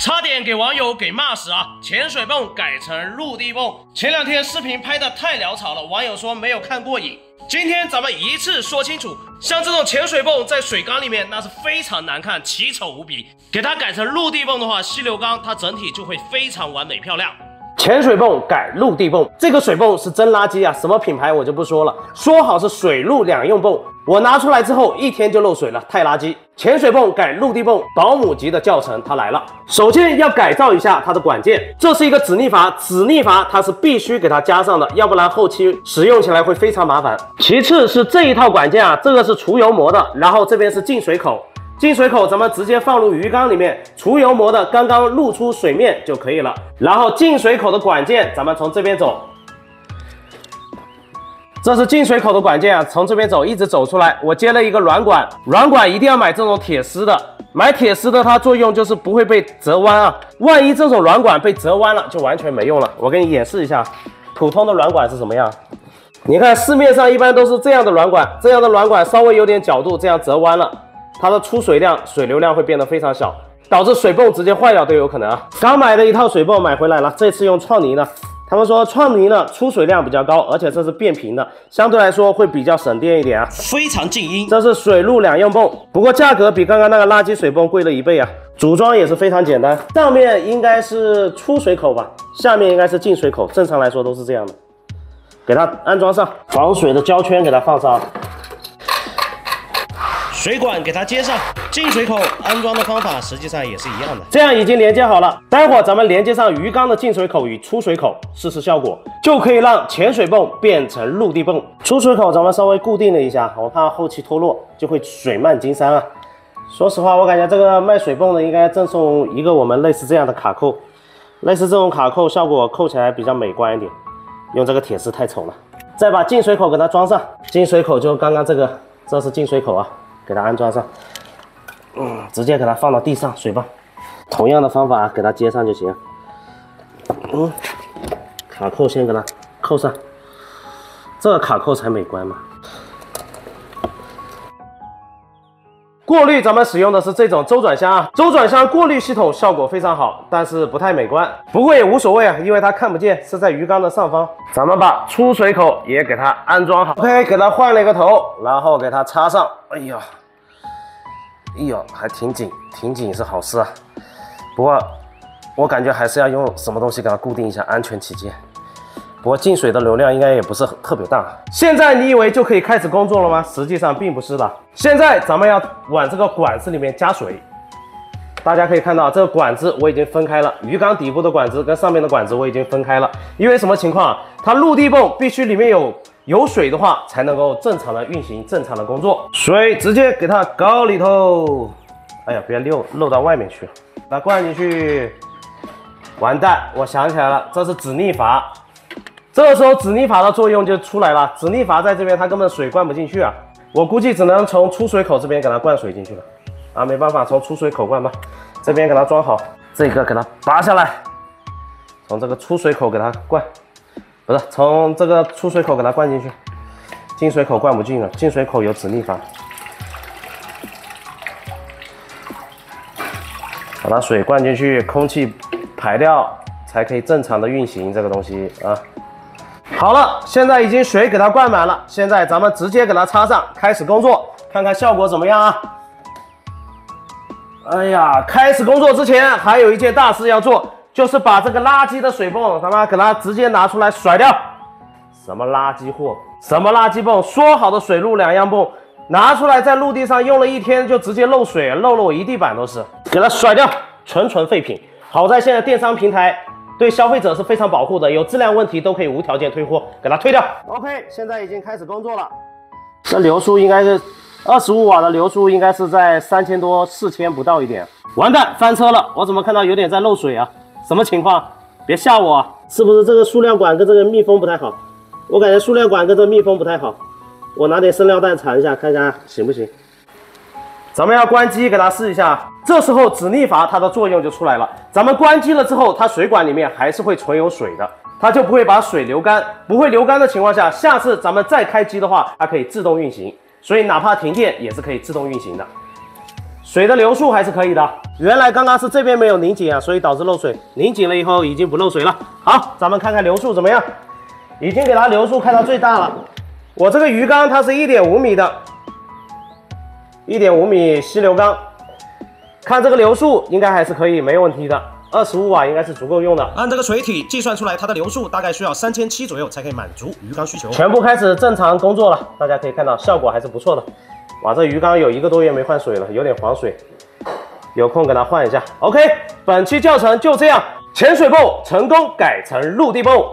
差点给网友给骂死啊！潜水泵改成陆地泵，前2天视频拍的太潦草了，网友说没有看过瘾。今天咱们一次说清楚，像这种潜水泵在水缸里面那是非常难看，奇丑无比。给它改成陆地泵的话，吸流缸它整体就会非常完美漂亮。潜水泵改陆地泵，这个水泵是真垃圾啊！什么品牌我就不说了，说好是水陆两用泵，我拿出来之后1天就漏水了，太垃圾。潜水泵改陆地泵，保姆级的教程它来了。首先要改造一下它的管件，这是一个止逆阀，止逆阀它是必须给它加上的，要不然后期使用起来会非常麻烦。其次是这一套管件啊，这个是除油膜的，然后这边是进水口。进水口咱们直接放入鱼缸里面，除油膜的刚刚露出水面就可以了。然后进水口的管件咱们从这边走，这是进水口的管件啊，从这边走一直走出来。我接了一个软管，软管一定要买这种铁丝的，买铁丝的它作用就是不会被折弯啊，万一这种软管被折弯了就完全没用了。我给你演示一下普通的软管是什么样。你看市面上一般都是这样的软管，这样的软管稍微有点角度，这样折弯了，它的出水量、水流量会变得非常小，导致水泵直接坏掉都有可能啊。刚买的一套水泵买回来了，这次用创泥的，他们说创泥呢出水量比较高，而且这是变频的，相对来说会比较省电一点啊，非常静音。这是水陆两用泵，不过价格比刚刚那个垃圾水泵贵了1倍啊。组装也是非常简单，上面应该是出水口吧，下面应该是进水口，正常来说都是这样的。给它安装上，防水的胶圈给它放上。水管给它接上，进水口安装的方法实际上也是一样的，这样已经连接好了。待会儿咱们连接上鱼缸的进水口与出水口，试试效果，就可以让潜水泵变成陆地泵。出水口咱们稍微固定了一下，我怕后期脱落就会水漫金山啊。说实话，我感觉这个卖水泵的应该赠送一个我们类似这样的卡扣，类似这种卡扣效果扣起来比较美观一点，用这个铁丝太丑了。再把进水口给它装上，进水口就刚刚这个，这是进水口啊。给它安装上，直接给它放到地上水泵，同样的方法给它接上就行。卡扣先给它扣上，这个卡扣才美观嘛。过滤咱们使用的是这种周转箱啊，周转箱过滤系统效果非常好，但是不太美观，不过也无所谓啊，因为它看不见，是在鱼缸的上方。咱们把出水口也给它安装好 ，OK， 给它换了一个头，然后给它插上。哎呦，还挺紧是好事啊。不过我感觉还是要用什么东西给它固定一下，安全起见。不过进水的流量应该也不是特别大。现在你以为就可以开始工作了吗？实际上并不是的。现在咱们要往这个管子里面加水。大家可以看到，这个管子我已经分开了，鱼缸底部的管子跟上面的管子我已经分开了。因为什么情况啊？它陆地泵必须里面有水的话，才能够正常的运行、正常的工作。水直接给它搞里头，哎呀，别漏到外面去，把它灌进去。完蛋，我想起来了，这是止逆阀。这个时候止逆阀的作用就出来了，止逆阀在这边它根本水灌不进去啊，我估计只能从出水口这边给它灌水进去了啊，没办法，从出水口灌吧。这边给它装好，这个给它拔下来，从这个出水口给它灌，不是从这个出水口给它灌进去，进水口灌不进了，进水口有止逆阀，把它水灌进去，空气排掉才可以正常的运行这个东西啊。好了，现在已经水给它灌满了，现在咱们直接给它插上，开始工作，看看效果怎么样啊？哎呀，开始工作之前还有一件大事要做，就是把这个垃圾的水泵，他妈给它直接拿出来甩掉。什么垃圾货，什么垃圾泵，说好的水陆两样泵，拿出来在陆地上用了1天就直接漏水，漏了我一地板都是，给它甩掉，纯废品。好在现在电商平台对消费者是非常保护的，有质量问题都可以无条件退货，给它退掉。OK， 现在已经开始工作了。这流速应该是25瓦的流速，应该是在3000多4000不到一点。完蛋，翻车了！我怎么看到有点在漏水啊？什么情况？别吓我啊！是不是这个塑料管跟这个密封不太好？我感觉塑料管跟这个密封不太好。我拿点生料弹缠一下，看一下行不行。咱们要关机给它试一下，这时候止逆阀它的作用就出来了。咱们关机了之后，它水管里面还是会存有水的，它就不会把水流干。不会流干的情况下，下次咱们再开机的话，它可以自动运行。所以哪怕停电也是可以自动运行的。水的流速还是可以的。原来刚刚是这边没有拧紧啊，所以导致漏水。拧紧了以后已经不漏水了。好，咱们看看流速怎么样？已经给它流速开到最大了。我这个鱼缸它是 1.5 米的，1.5 米吸流缸，看这个流速应该还是可以，没问题的。25瓦应该是足够用的。按这个水体计算出来，它的流速大概需要3700左右才可以满足鱼缸需求。全部开始正常工作了，大家可以看到效果还是不错的。哇，这鱼缸有1个多月没换水了，有点黄水，有空给它换一下。OK， 本期教程就这样，潜水泵成功改成陆地泵。